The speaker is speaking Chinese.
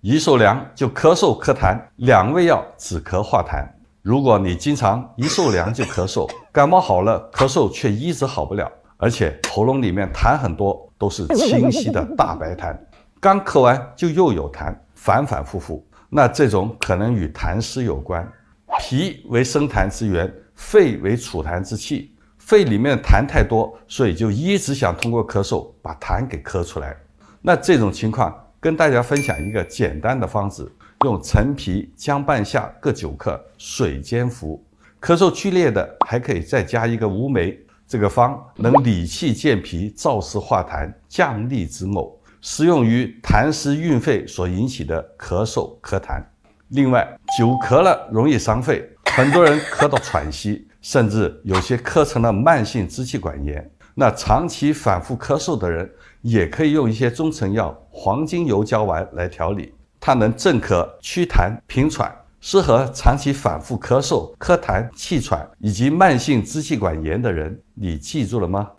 胰受凉就咳嗽咳痰，两味药止咳化痰。如果你经常一受凉就咳嗽，感冒好了咳嗽却一直好不了，而且喉咙里面痰很多，都是清晰的大白痰，刚咳完就又有痰，反反复复，那这种可能与痰湿有关。脾为生痰之源，肺为储痰之器，肺里面的痰太多，所以就一直想通过咳嗽把痰给咳出来。那这种情况跟大家分享一个简单的方子，用陈皮、姜半夏各9克，水煎服。咳嗽剧烈的还可以再加一个乌梅，这个方能理气健脾、燥湿化痰、降痢止呕，适用于痰湿郁肺所引起的咳嗽咳痰。另外，久咳了容易伤肺，很多人咳到喘息，甚至有些咳成了慢性支气管炎。那长期反复咳嗽的人，也可以用一些中成药黄精油胶丸来调理，它能镇咳、祛痰、平喘，适合长期反复咳嗽、咳痰、气喘以及慢性支气管炎的人。你记住了吗？